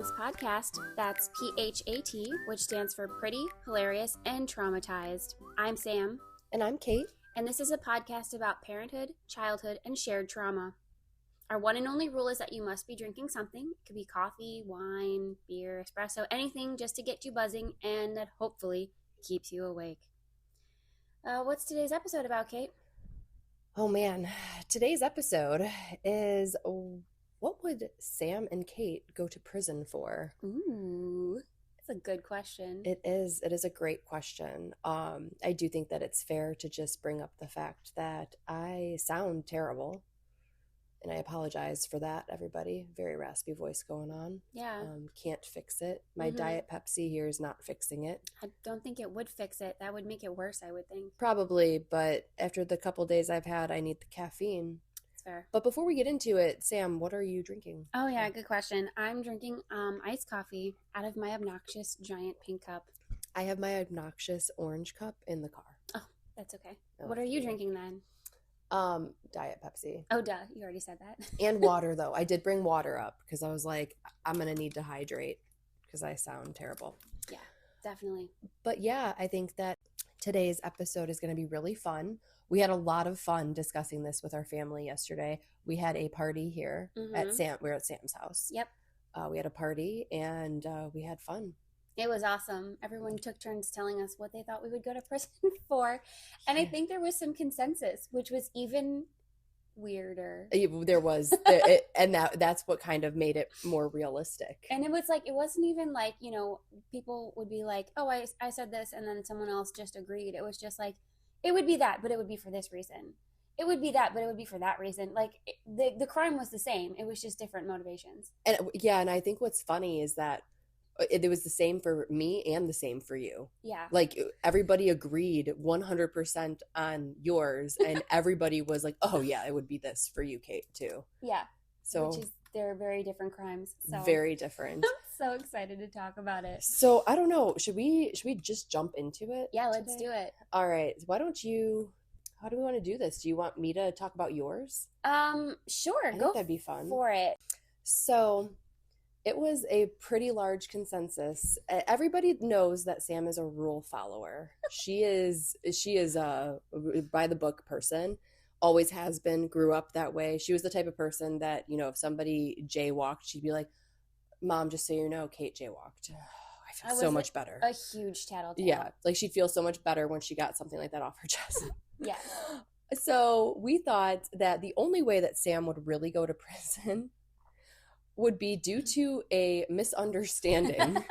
Mom's podcast. That's P.H.A.T, which stands for Pretty, Hilarious, and Traumatized. I'm Sam. And I'm Kate. And this is a podcast about parenthood, childhood, and shared trauma. Our one and only rule is that you must be drinking something. It could be coffee, wine, beer, espresso, anything just to get you buzzing and that hopefully keeps you awake. What's today's episode about, Kate? Oh man, today's episode is what would Sam and Kate go to prison for? Ooh, that's a good question. It is a great question. I do think that it's fair to just bring up the fact that I sound terrible. And I apologize for that, everybody. Very raspy voice going on. Yeah. Can't fix it. My Diet Pepsi here is not fixing it. I don't think it would fix it. That would make it worse, I would think. Probably, but after the couple days I've had, I need the caffeine. That's fair. But before we get into it, Sam, what are you drinking? Oh, yeah, good question. I'm drinking iced coffee out of my obnoxious giant pink cup. I have my obnoxious orange cup in the car. Oh, that's okay. What are you drinking then? Diet Pepsi. Oh, duh. You already said that. And water, though. I did bring water up because I was like, I'm going to need to hydrate because I sound terrible. Yeah, definitely. But yeah, I think that today's episode is going to be really fun. We had a lot of fun discussing this with our family yesterday. We had a party here at we're at Sam's house. Yep. We had a party and we had fun. It was awesome. Everyone took turns telling us what they thought we would go to prison for. And I think there was some consensus, which was even weirder. There was. And that's what kind of made it more realistic. And it was like, it wasn't even like, you know, people would be like, oh, I said this, and then someone else just agreed. It was just like, it would be that, but it would be for this reason. It would be that, but it would be for that reason. Like, the crime was the same. It was just different motivations. And yeah, and I think what's funny is that it was the same for me and the same for you. Yeah. Like, everybody agreed 100% on yours, and everybody was like, oh, yeah, it would be this for you, Kate, too. Yeah. So they're very different crimes. So very different. I'm so excited to talk about it. So, I don't know. Should we just jump into it? Yeah, let's do it. All right. How do we want to do this? Do you want me to talk about yours? Sure. I think that'd be fun. For it. So, it was a pretty large consensus. Everybody knows that Sam is a rule follower. She is a by the book person, always has been, grew up that way. She was the type of person that, you know, if somebody jaywalked, she'd be like, Mom, just so you know, Kate jaywalked. I feel so much better. A huge tattletale. Yeah, like she'd feel so much better when she got something like that off her chest. Yeah. So we thought that the only way that Sam would really go to prison would be due to a misunderstanding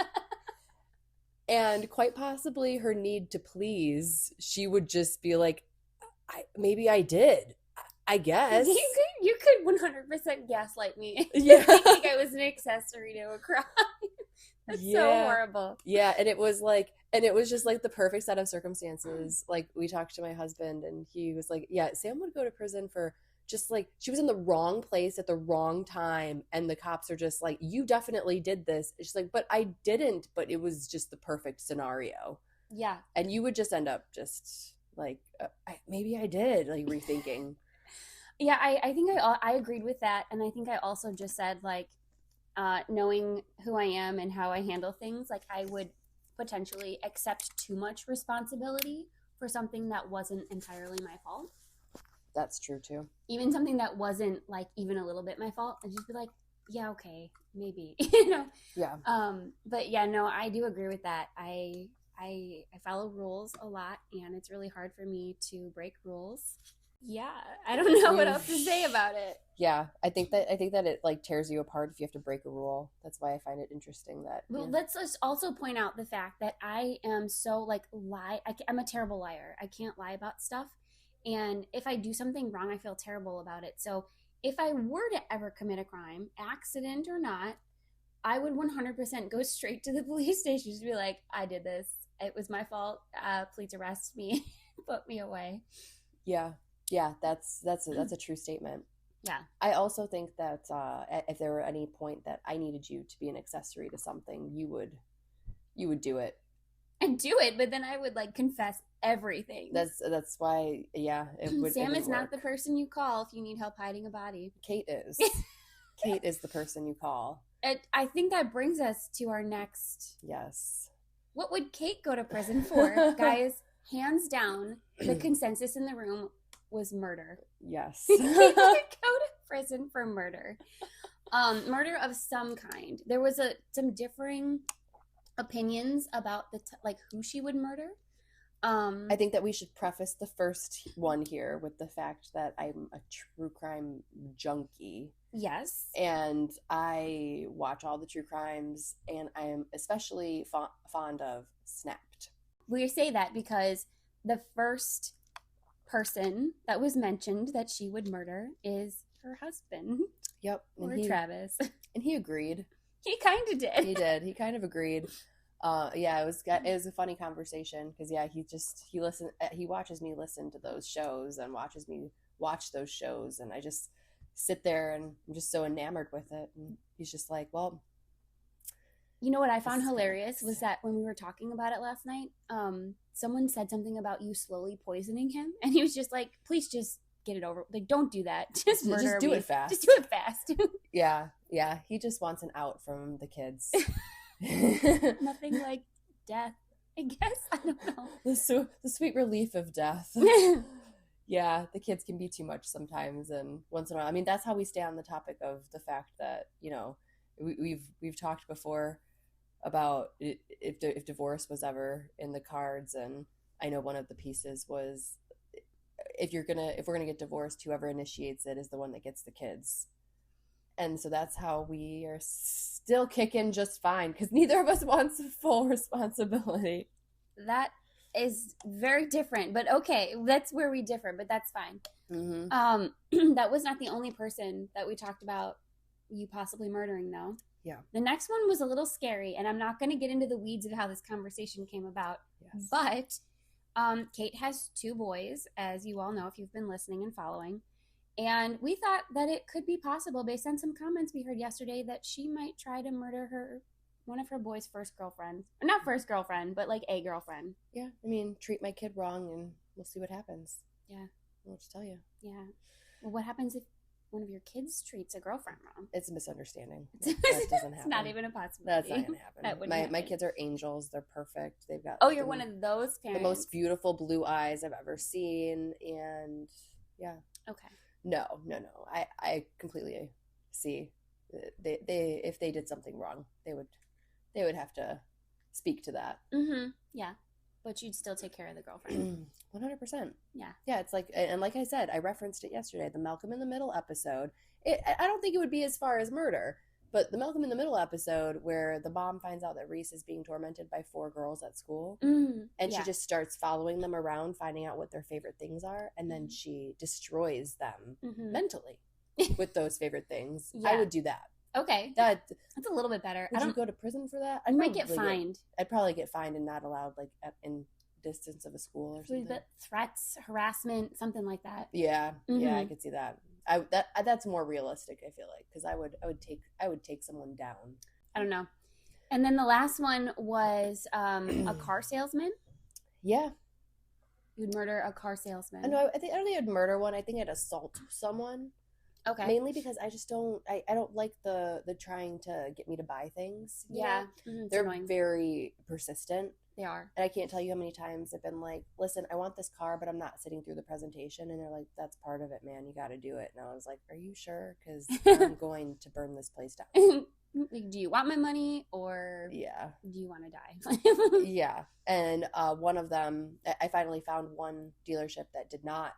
and quite possibly her need to please. She would just be like, maybe I did, I guess. You could 100% gaslight me. Yeah. I think I was an accessory to a crime. That's so horrible. Yeah, and it was just like the perfect set of circumstances. Like, we talked to my husband and he was like, yeah, Sam would go to prison for just like, she was in the wrong place at the wrong time, and the cops are just like, you definitely did this. She's like, but I didn't, but it was just the perfect scenario. Yeah. And you would just end up just like, maybe I did, like, rethinking. Yeah, I think I agreed with that, and I think I also just said, like, knowing who I am and how I handle things, like, I would potentially accept too much responsibility for something that wasn't entirely my fault. That's true too. Even something that wasn't like even a little bit my fault, I'd just be like, yeah, okay, maybe, you know? Yeah. But yeah, no, I do agree with that. I follow rules a lot, and it's really hard for me to break rules. Yeah, I don't know what else to say about it. Yeah, I think that it like tears you apart if you have to break a rule. That's why I find it interesting that. Well, let's just also point out the fact that I am so like I'm a terrible liar. I can't lie about stuff. And if I do something wrong, I feel terrible about it. So if I were to ever commit a crime, accident or not, I would 100% go straight to the police station to be like, I did this. It was my fault. Please arrest me. Put me away. Yeah, that's a true statement. Yeah. I also think that if there were any point that I needed you to be an accessory to something, you would do it. And do it, but then I would like confess everything. That's why, yeah. Sam is not the person you call if you need help hiding a body. Kate is. Kate is the person you call. I think that brings us to our next. Yes. What would Kate go to prison for? Guys, hands down, the consensus in the room was murder. Yes. Kate would go to prison for murder. Murder of some kind. There was some differing opinions about like who she would murder. I think that we should preface the first one here with the fact that I'm a true crime junkie. Yes. And I watch all the true crimes, and I am especially fond of Snapped. We say that because the first person that was mentioned that she would murder is her husband. Yep. Or Travis. And he agreed. He kind of did. He did. He kind of agreed. Yeah, it was a funny conversation because he watches me listen to those shows and watches me watch those shows, and I just sit there and I'm just so enamored with it. And he's just like, well, you know what I found hilarious was that when we were talking about it last night, someone said something about you slowly poisoning him, and he was just like, please just get it over. Like, don't do that. Just murder just do me. it fast. Just do it fast. Yeah. He just wants an out from the kids. Nothing like death, I guess. I don't know. The sweet relief of death. Yeah, the kids can be too much sometimes, and once in a while. I mean, that's how we stay on the topic of the fact that, you know, we've talked before about if divorce was ever in the cards, and I know one of the pieces was if we're gonna get divorced, whoever initiates it is the one that gets the kids. And so that's how we are still kicking just fine, because neither of us wants full responsibility. That is very different, but okay, that's where we differ, but that's fine. Mm-hmm. That was not the only person that we talked about you possibly murdering, though. Yeah. The next one was a little scary, and I'm not going to get into the weeds of how this conversation came about. Yes. But Kate has 2 boys, as you all know if you've been listening and following. And we thought that it could be possible, based on some comments we heard yesterday, that she might try to murder one of her boys' first girlfriends. Or not first girlfriend, but like a girlfriend. Yeah, I mean, treat my kid wrong and we'll see what happens. Yeah. I'll just tell you. Yeah. Well, what happens if one of your kids treats a girlfriend wrong? It's a misunderstanding. That doesn't happen. It's not even a possibility. That's not going to happen. That wouldn't happen. My kids are angels. They're perfect. They've got you're one of those parents. The most beautiful blue eyes I've ever seen. And yeah. Okay. No. I completely see. They if they did something wrong, they would have to speak to that. Mm-hmm. Yeah. But you'd still take care of the girlfriend. 100%. Yeah. Yeah, it's like, and like I said, I referenced it yesterday, the Malcolm in the Middle episode. I don't think it would be as far as murder, but the Malcolm in the Middle episode where the mom finds out that Reese is being tormented by 4 girls at school, and she just starts following them around, finding out what their favorite things are, and then she destroys them mentally with those favorite things. Yeah. I would do that. Okay. That's a little bit better. Would you go to prison for that? I might get fined. I'd probably get fined and not allowed, like, in distance of a school or something. But threats, harassment, something like that. Yeah. Yeah, I could see that. That's more realistic, I feel like, because I would take someone down. I don't know. And then the last one was a car salesman. Yeah. You'd murder a car salesman. I don't think I'd murder one. I think I'd assault someone. Okay. Mainly because I just don't like the trying to get me to buy things. Yeah. They're annoying. Very persistent. They are. And I can't tell you how many times I've been like, listen, I want this car, but I'm not sitting through the presentation. And they're like, that's part of it, man. You got to do it. And I was like, are you sure? Because I'm going to burn this place down. Like, do you want my money or do you want to die? Yeah. And one of them, I finally found one dealership that did not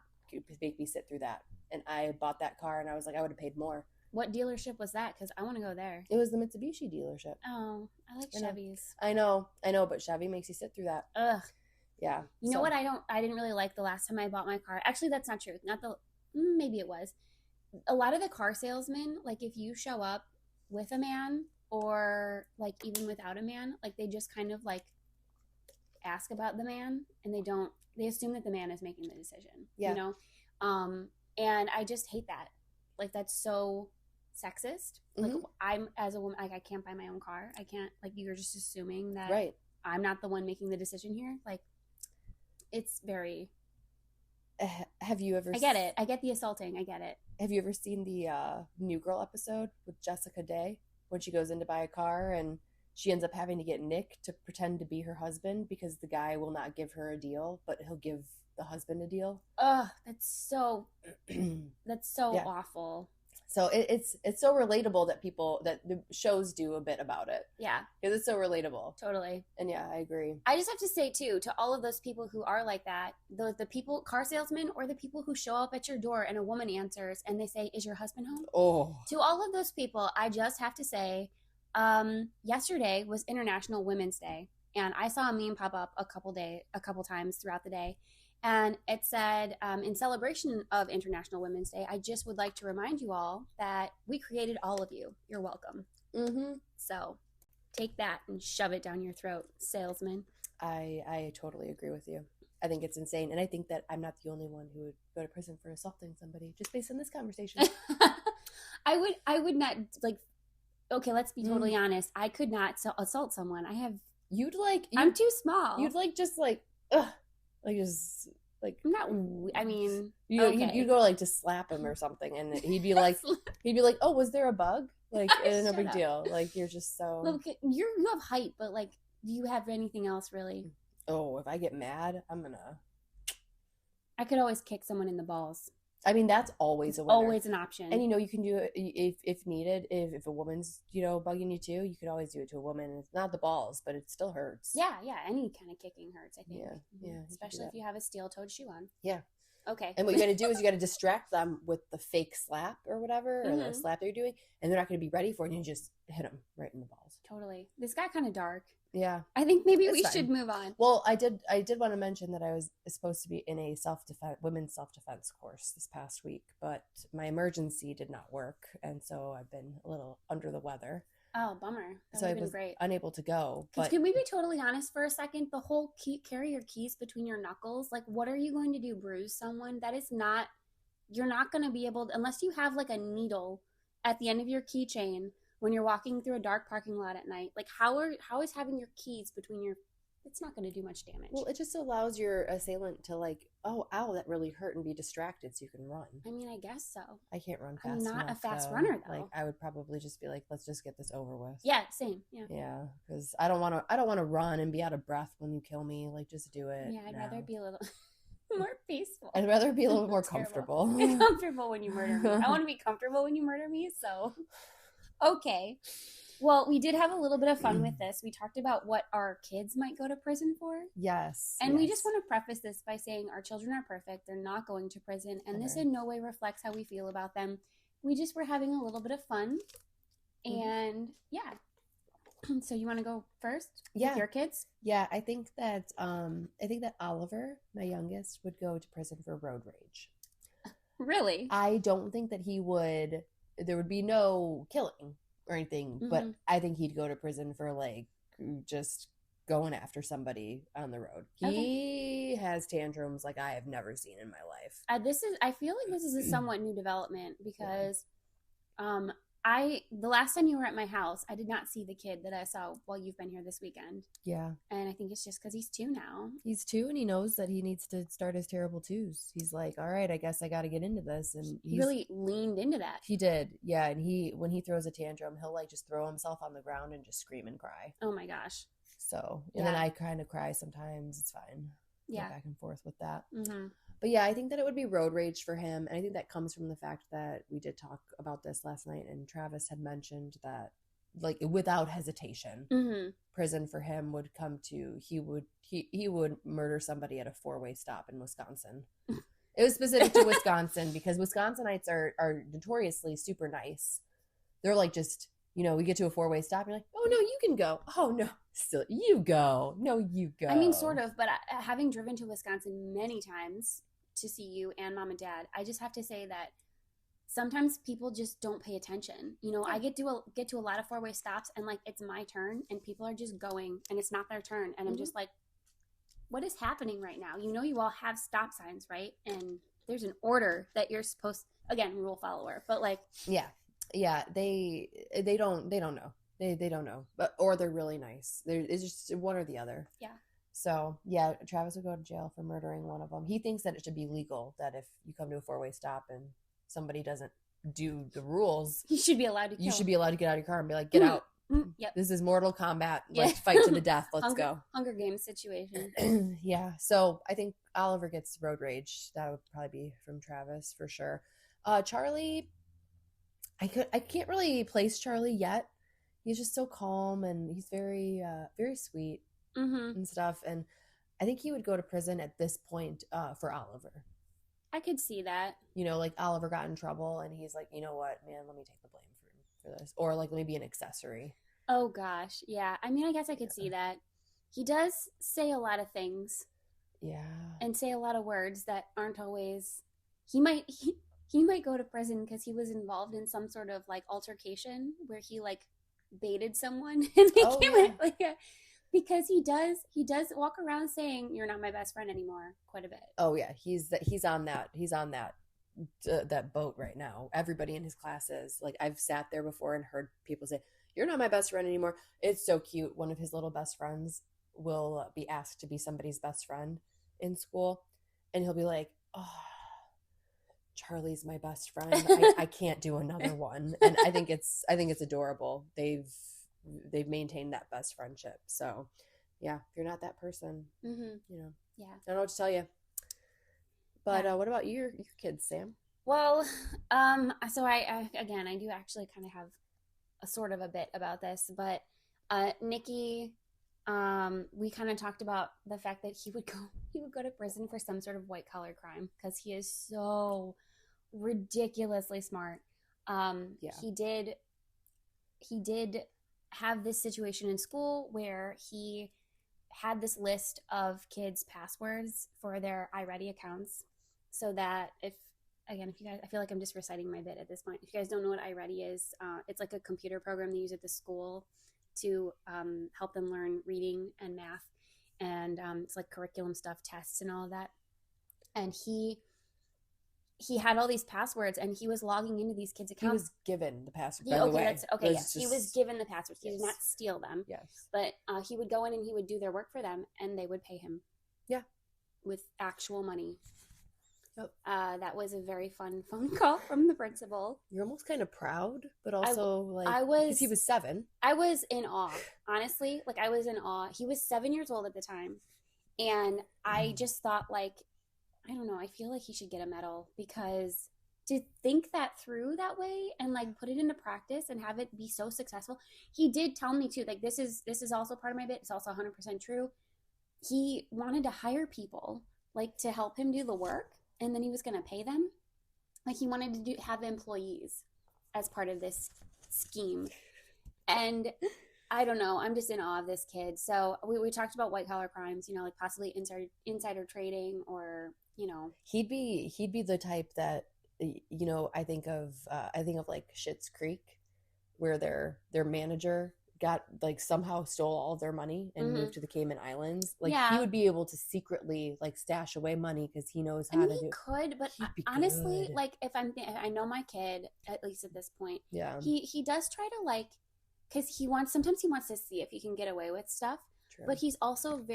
make me sit through that. And I bought that car and I was like, I would have paid more. What dealership was that? Because I want to go there. It was the Mitsubishi dealership. Oh, I like Chevys. I know, but Chevy makes you sit through that. Ugh. Yeah. You know what I didn't really like the last time I bought my car? Actually, that's not true. Maybe it was. A lot of the car salesmen, like if you show up with a man or like even without a man, like they just kind of like ask about the man and they assume that the man is making the decision. Yeah. You know? And I just hate that. Like that's so sexist. Like I'm as a woman, like I can't buy my own car. I can't, like you're just assuming that I'm not the one making the decision here. Like it's very. Have you ever? I get it. I get the assaulting. I get it. Have you ever seen the New Girl episode with Jessica Day? when she goes in to buy a car and she ends up having to get Nick to pretend to be her husband because the guy will not give her a deal, but he'll give the husband a deal. Ugh, that's so Yeah. awful. So it's so relatable that the shows do a bit about it. Yeah. Because it's so relatable. Totally. And yeah, I agree. I just have to say too, to all of those people who are like that, the people, car salesmen, or the people who show up at your door and a woman answers and they say, "Is your husband home?" Oh. To all of those people, I just have to say, yesterday was International Women's Day, and I saw a meme pop up a couple times throughout the day, and it said, in celebration of International Women's Day, I just would like to remind you all that we created all of you. You're welcome. Mm-hmm. So take that and shove it down your throat, salesman. I totally agree with you. I think it's insane. And I think that I'm not the only one who would go to prison for assaulting somebody just based on this conversation. I would not, like, okay, let's be totally honest. I could not assault someone. I'm too small. You'd like, just like, ugh. Like, just like, I'm not, I mean, you'd go like to slap him or something. And he'd be like, "Oh, was there a bug?" Like, no big deal. Like, you're just so. Look, you have height, but like, do you have anything else really? Oh, if I get mad, I could always kick someone in the balls. I mean, that's always a winner. Always an option. And you can do it if needed. If a woman's bugging you too, you could always do it to a woman. It's not the balls, but it still hurts. Yeah, any kind of kicking hurts, I think. Yeah. Especially if you have a steel-toed shoe on. Yeah. Okay. And what you got to do is you got to distract them with the fake slap or whatever, or the slap they're doing, and they're not going to be ready for it. And you just hit them right in the balls. Totally. This got kind of dark. Yeah. I think maybe we should move on. Well, I did want to mention that I was supposed to be in a women's self-defense course this past week, but my emergency did not work, and so I've been a little under the weather. Oh, bummer. So I was unable to go. But can we be totally honest for a second? The whole carry your keys between your knuckles, like, what are you going to do? Bruise someone? That is not. You're not going to be able to, unless you have like a needle at the end of your keychain when you're walking through a dark parking lot at night. Like, how is having your keys between your, it's not going to do much damage. Well, it just allows your assailant to like, oh, ow, that really hurt, and be distracted so you can run. I mean, I guess so. I can't run fast I'm not enough, a fast runner, though. Like, I would probably just be like, let's just get this over with. Yeah, same. Yeah. Yeah, because I don't want to run and be out of breath when you kill me. Like, just do it. Yeah, I'd rather be a little more peaceful. I'd rather be a little more comfortable. Comfortable when you murder me. I want to be comfortable when you murder me, so. Okay. Well, we did have a little bit of fun with this. We talked about what our kids might go to prison for. Yes. And we just want to preface this by saying our children are perfect. They're not going to prison. And this in no way reflects how we feel about them. We just were having a little bit of fun. And yeah. So you want to go first with your kids? Yeah, I think that Oliver, my youngest, would go to prison for road rage. Really? I don't think that there would be no killing or anything, but I think he'd go to prison for like just going after somebody on the road. He has tantrums like I have never seen in my life. I feel like this is a somewhat new development because the last time you were at my house, I did not see the kid that I saw while you've been here this weekend. Yeah. And I think it's just because he's 2 now. He's 2 and he knows that he needs to start his terrible 2s. He's like, all right, I guess I got to get into this. And he really leaned into that. He did. Yeah. And when he throws a tantrum, he'll like just throw himself on the ground and just scream and cry. Oh my gosh. So, and then I kind of cry sometimes. It's fine. Yeah. Go back and forth with that. Mm-hmm. But yeah, I think that it would be road rage for him. And I think that comes from the fact that we did talk about this last night, and Travis had mentioned that, like, without hesitation, prison for him would come to, he would murder somebody at a 4-way stop in Wisconsin. It was specific to Wisconsin because Wisconsinites are notoriously super nice. They're like, just, we get to a 4-way stop, and you're like, oh no, you can go. Oh no, still you go. No, you go. I mean, sort of, but having driven to Wisconsin many times to see you and mom and dad, I just have to say that sometimes people just don't pay attention. I get to a lot of 4-way stops, and like, it's my turn and people are just going and it's not their turn, and I'm just like, what is happening right now? You all have stop signs, right? And there's an order that you're supposed, again, rule follower, but like, yeah, they don't know. They don't know, or they're really nice. It's just one or the other. Yeah. So, yeah, Travis would go to jail for murdering one of them. He thinks that it should be legal, that if you come to a 4-way stop and somebody doesn't do the rules, You should be allowed to kill. you should be allowed to get out of your car and be like, get out. Yep. This is Mortal Kombat. Yeah. Like, fight to the death. Let's go. Hunger Games situation. Yeah. So I think Oliver gets road rage. That would probably be from Travis for sure. Charlie, I can't really place Charlie yet. He's just so calm and he's very very sweet and stuff. And I think he would go to prison at this point for Oliver. I could see that. You know, like Oliver got in trouble and he's like, you know what, man, let me take the blame for this. Or like, let me be an accessory. Oh gosh, yeah. I mean, I guess I could see that. He does say a lot of things. Yeah. And say a lot of words that aren't always. He might go to prison because he was involved in some sort of like altercation where he like baited someone and they came in, like because he does walk around saying you're not my best friend anymore quite a bit. Oh yeah, he's on that boat right now. Everybody in his classes, like I've sat there before and heard people say, you're not my best friend anymore. It's so cute. One of his little best friends will be asked to be somebody's best friend in school and he'll be like, oh, Charlie's my best friend. I can't do another one. And I think it's adorable. They've maintained that best friendship. So yeah, if you're not that person, you know, yeah, I don't know what to tell you. But what about your kids, Sam? Well, so I do actually kind of have a sort of a bit about this, but Nikki, we kind of talked about the fact that he would go to prison for some sort of white collar crime because he is so ridiculously smart. He did have this situation in school where he had this list of kids' passwords for their iReady accounts, so that if you guys, I feel like I'm just reciting my bit at this point. If you guys don't know what iReady is, it's like a computer program they use at the school to help them learn reading and math, and it's like curriculum stuff, tests, and all of that. And he had all these passwords, and he was logging into these kids' accounts. He was given the password. He was given the passwords. He did not steal them. Yes, but he would go in and he would do their work for them, and they would pay him. Yeah, with actual money. Yep. That was a very fun phone call from the principal. You're almost kind of proud, but also because he was 7. I was in awe, honestly. Like I was in awe. He was 7 years old at the time, and I just thought, like, I don't know. I feel like he should get a medal because to think that through that way and like put it into practice and have it be so successful. He did tell me too. Like this is also part of my bit. It's also 100% true. He wanted to hire people like to help him do the work, and then he was going to pay them. Like he wanted to have employees as part of this scheme. And I don't know. I'm just in awe of this kid. So we talked about white collar crimes, you know, like possibly insider trading, or, you know, he'd be the type that, you know, I think of like Schitt's Creek, where their manager got like somehow stole all their money and moved to the Cayman Islands. Like he would be able to secretly like stash away money because he knows how to do. He could, but honestly, good. Like if I know my kid, at least at this point, he does try to like, because sometimes he wants to see if he can get away with stuff. True. But he's also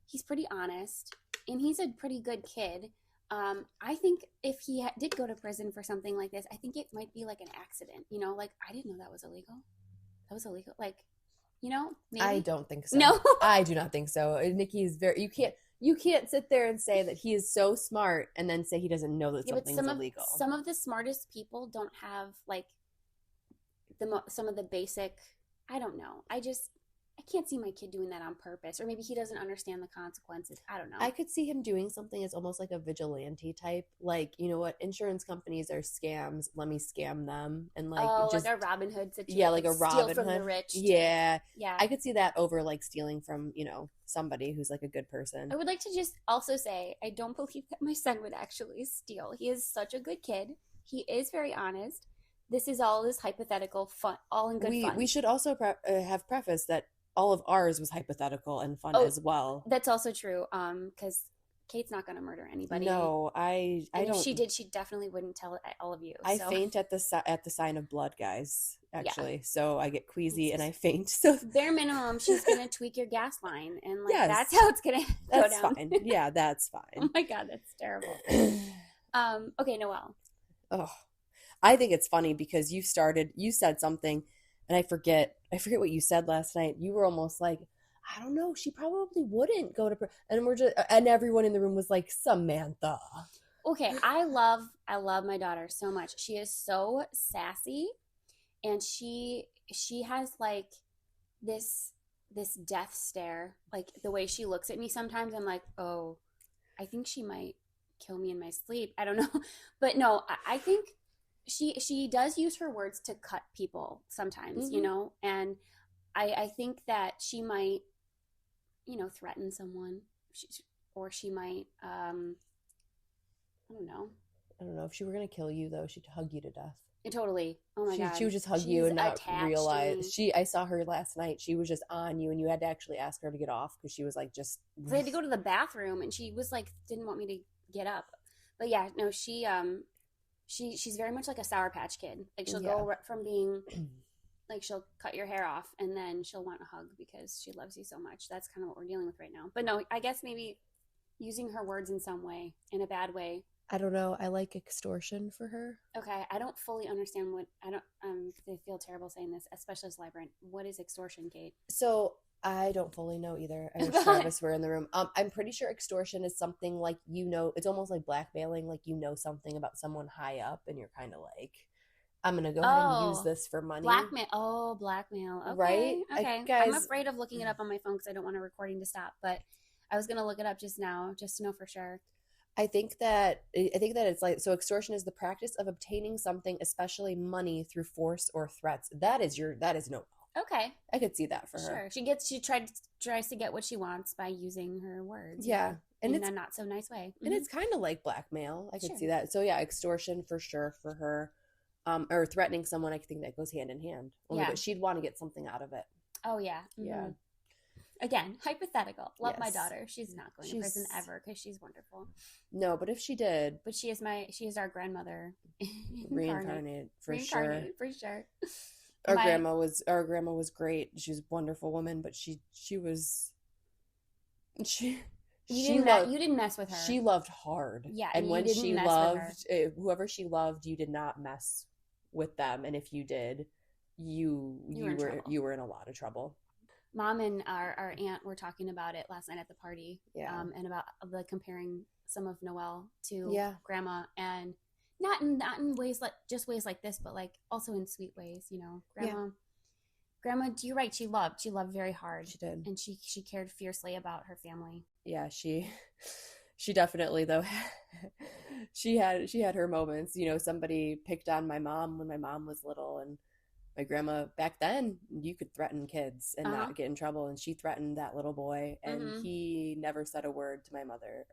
he's pretty honest, and he's a pretty good kid. I think if he did go to prison for something like this, I think it might be like an accident. You know, like I didn't know that was illegal. That was illegal. Like, you know, maybe? I don't think so. No, I do not think so. Nikki is you can't sit there and say that he is so smart and then say he doesn't know that something's illegal. Some of the smartest people don't have like some of the basic, I don't know. I can't see my kid doing that on purpose, or maybe he doesn't understand the consequences. I don't know. I could see him doing something as almost like a vigilante type, like, you know what, insurance companies are scams. Let me scam them, and like just like a Robin Hood situation. Yeah, like a Robin Hood. Steal from the rich. Yeah. I could see that over like stealing from, you know, somebody who's like a good person. I would like to just also say I don't believe that my son would actually steal. He is such a good kid. He is very honest. This is all this hypothetical fun, all in good fun. We should also have preface that all of ours was hypothetical and fun as well. That's also true. Because Kate's not going to murder anybody. No, I don't. If she did, she definitely wouldn't tell all of you. I faint at the sign of blood, guys. Actually, so I get queasy and I faint. So bare minimum, she's going to tweak your gas line, and like that's how it's going to go down. That's fine. Yeah, that's fine. Oh my god, that's terrible. Okay, Noelle. Oh, I think it's funny because you said something, and I forget what you said last night. You were almost like, I don't know, she probably wouldn't go to, and and everyone in the room was like, Samantha. Okay, I love my daughter so much. She is so sassy, and she has like this this death stare. Like the way she looks at me sometimes, I'm like, oh, I think she might kill me in my sleep. I don't know. But no, I think she does use her words to cut people sometimes, you Hmm. know, and I think that she might, you know, threaten someone, she, or she might, I don't know. I don't know if she were gonna kill you though, she'd hug you to death. Totally. Oh my She God. would just hug you She's and not attached to realize. me. She I saw her last night. She was just on you, and you had to actually ask her to get off because she was like just. So I had to go to the bathroom, and she was like, didn't want me to get up. But yeah, no, she's very much like a Sour Patch Kid. Like she'll Yeah. go from being like she'll cut your hair off, and then she'll want a hug because she loves you so much. That's kind of what we're dealing with right now. But no, I guess maybe using her words in some way, in a bad way. I don't know. I like extortion for her. Okay, I don't fully understand what I don't. I feel terrible saying this, especially as Librant. What is extortion, Kate? So I don't fully know either. I wish Travis were in the room. I'm pretty sure extortion is something like, it's almost like blackmailing, like something about someone high up, and you're kind of like, I'm gonna go ahead and use Oh, this for money, blackmail. Oh, blackmail. right? Okay, okay. I'm Guys, afraid of looking it up on my phone because I don't want a recording to stop. But I was gonna look it up just now, just to know for sure. I think that it's like, so extortion is the practice of obtaining something, especially money, through force or threats. That is no. Okay, I could see that for her. sure. Tries to get what she wants by using her words. Yeah. And In it's a not so nice way. and it's kind of like blackmail. I could Sure. see that. So yeah, extortion for sure for her. Or threatening someone, I think that goes hand in hand. Only Yeah. that she'd want to get something out of it. Oh yeah. Yeah. Again, hypothetical. Love my Yes. daughter. She's not going to prison ever because she's wonderful. No, but if she did, But she is our grandmother reincarnate for sure. Reincarnated for sure. Our grandma was great. She was a wonderful woman, but she was she You didn't mess with her. she loved hard. Yeah, and you when didn't she mess with her. loved whoever she loved, you did not mess with them, and if you did, you were in a lot of trouble. Mom and our aunt were talking about it last night at the party. Yeah. And about the comparing some of Noelle to Yeah. Grandma, and not in ways like just ways like this, but like also in sweet ways. You know, Grandma, you're right. She loved very hard. She did. And she cared fiercely about her family. Yeah, she definitely though she had her moments. Somebody picked on my mom when my mom was little, and my grandma back then, you could threaten kids and not get in trouble, and she threatened that little boy, and he never said a word to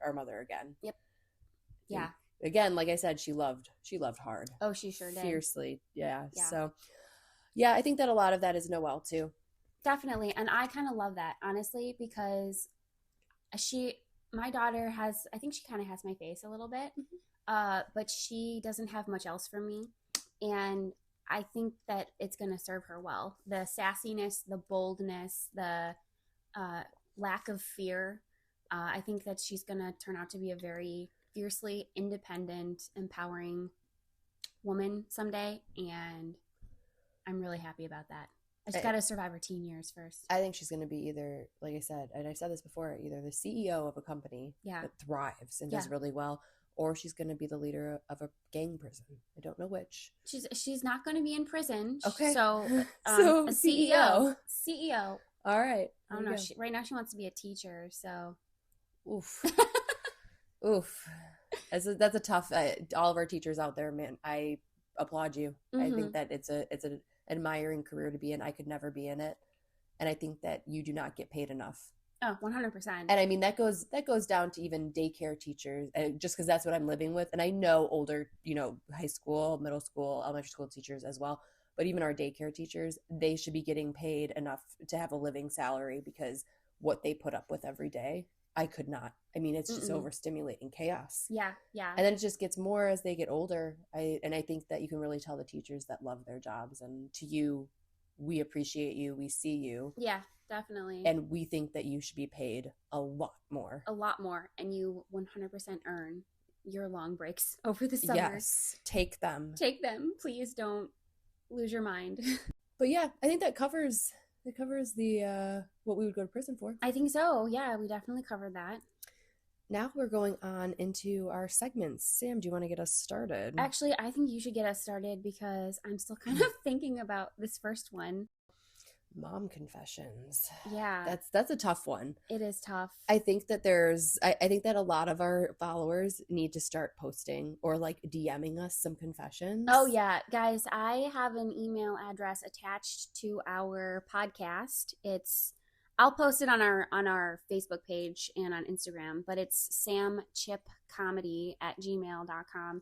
our mother again. Yep. Yeah. Again, like I said, she loved hard. Oh, she sure did. Fiercely. Yeah. So yeah, I think that a lot of that is Noelle too. Definitely. And I kind of love that, honestly, because my daughter I think she kind of has my face a little bit, but she doesn't have much else for me. And I think that it's going to serve her well. The sassiness, the boldness, the lack of fear. I think that she's going to turn out to be a very fiercely independent, empowering woman someday. And I'm really happy about that. I just got to survive her teen years first. I think she's going to be either, like I said, and I've said this before, either the CEO of a company that thrives and does really well, or she's going to be the leader of a gang prison. I don't know which. She's not going to be in prison. Okay. So, so a CEO. CEO. All right. I don't know. Right now she wants to be a teacher. So. Oof. Oof. That's a tough. All of our teachers out there, man. I applaud you. I think that it's an admiring career to be in. I could never be in it, and I think that you do not get paid enough. Oh, 100%. And I mean that goes down to even daycare teachers, just because that's what I'm living with. And I know older, high school, middle school, elementary school teachers as well. But even our daycare teachers, they should be getting paid enough to have a living salary, because what they put up with every day, I could not. I mean, it's just overstimulating chaos. Yeah, yeah. And then it just gets more as they get older. I think that you can really tell the teachers that love their jobs. And to you, we appreciate you. We see you. Yeah, definitely. And we think that you should be paid a lot more. A lot more. And you 100% earn your long breaks over the summer. Yes, take them. Take them. Please don't lose your mind. But yeah, I think that covers the what we would go to prison for. I think so. Yeah, we definitely covered that. Now we're going on into our segments. Sam, do you want to get us started? Actually, I think you should get us started because I'm still kind of thinking about this first one. Mom confessions. Yeah. That's a tough one. It is tough. I think that I think that a lot of our followers need to start posting or like DMing us some confessions. Oh yeah, guys, I have an email address attached to our podcast. I'll post it on our Facebook page and on Instagram, but it's samchipcomedy@gmail.com.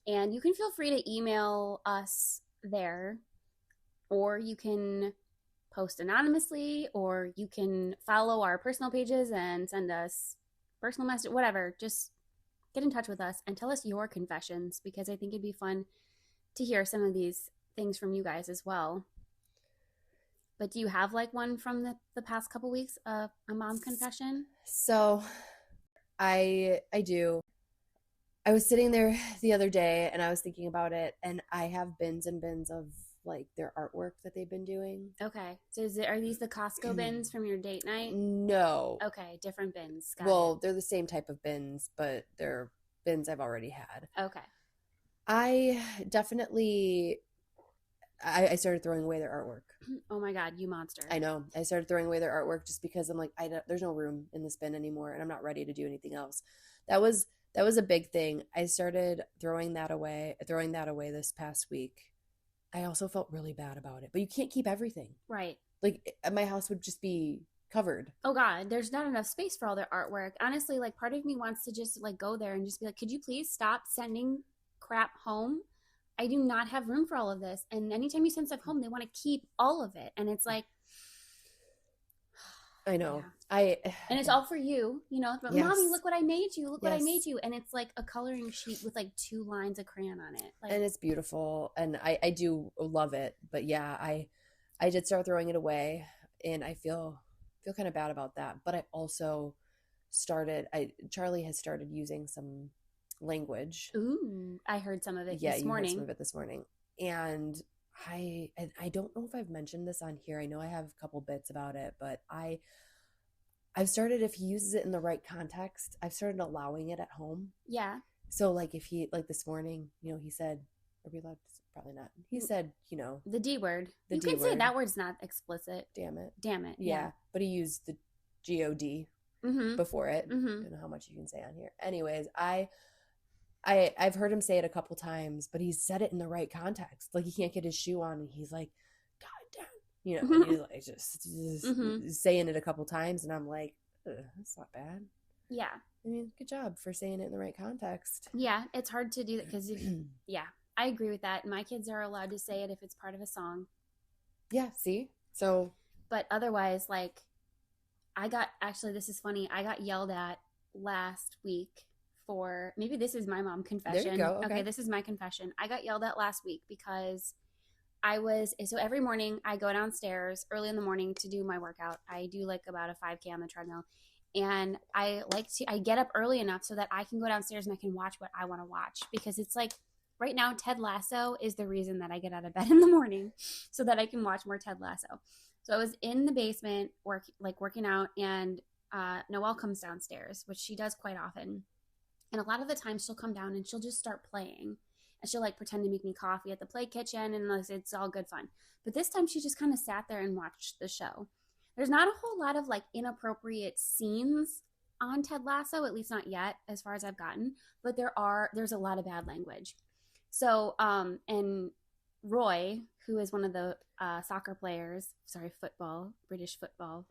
And you can feel free to email us there, or you can post anonymously, or you can follow our personal pages and send us personal message, whatever. Just get in touch with us and tell us your confessions, because I think it'd be fun to hear some of these things from you guys as well. But do you have like one from the past couple weeks, a mom confession? So I do. I was sitting there the other day and I was thinking about it, and I have bins and bins of like their artwork that they've been doing. Okay. So are these the Costco bins from your date night? No. Okay, different bins. Well, they're the same type of bins, but they're bins I've already had. Okay. I definitely I started throwing away their artwork. Oh my God, you monster. I know. I started throwing away their artwork just because I'm like, there's no room in this bin anymore, and I'm not ready to do anything else. That was a big thing. I started throwing that away this past week. I also felt really bad about it, but you can't keep everything. Right. Like my house would just be covered. Oh God, there's not enough space for all their artwork. Honestly, like part of me wants to just like go there and just be like, could you please stop sending crap home? I do not have room for all of this. And anytime you send stuff home, they want to keep all of it. And it's like, I know. Yeah. And it's all for you, you know, but Yes. Mommy, look what I made you. Look what I Yes. made you. And it's like a coloring sheet with like 2 lines of crayon on it. Like, And it's beautiful, and I do love it. But yeah, I did start throwing it away, and I feel kind of bad about that. But I also Charlie has started using some language. ooh, I heard some of it Yeah, this you morning. heard some of it this morning. And I don't know if I've mentioned this on here. I know I have a couple bits about it, but I've started, if he uses it in the right context, I've started allowing it at home. Yeah. So like if he, like this morning, you know, he said, are we allowed to, probably not. He said, you know, The D word. The You D can say word. that word's not explicit. damn it. Damn it. Yeah. But he used the God Mm-hmm. before it. Mm-hmm. I don't know how much you can say on here. Anyways, I've heard him say it a couple times, but he's said it in the right context. Like he can't get his shoe on, and he's like, God damn, you know, and he's like just saying it a couple times, and I'm like, that's not bad. Yeah. I mean, good job for saying it in the right context. Yeah, it's hard to do that because, yeah, I agree with that. My kids are allowed to say it if it's part of a song. Yeah, see? So. But otherwise, like, actually, this is funny. I got yelled at last week for, maybe this is my mom confession. There you go. Okay, this is my confession. I got yelled at last week because so every morning I go downstairs early in the morning to do my workout. I do like about a 5K on the treadmill. And I get up early enough so that I can go downstairs and I can watch what I want to watch, because it's like right now Ted Lasso is the reason that I get out of bed in the morning so that I can watch more Ted Lasso. So I was in the basement working out, and Noelle comes downstairs, which she does quite often. And a lot of the times she'll come down and she'll just start playing. And she'll like pretend to make me coffee at the play kitchen, and like, it's all good fun. But this time she just kind of sat there and watched the show. There's not a whole lot of like inappropriate scenes on Ted Lasso, at least not yet, as far as I've gotten. But there's a lot of bad language. So, and Roy, who is one of the soccer players, British football,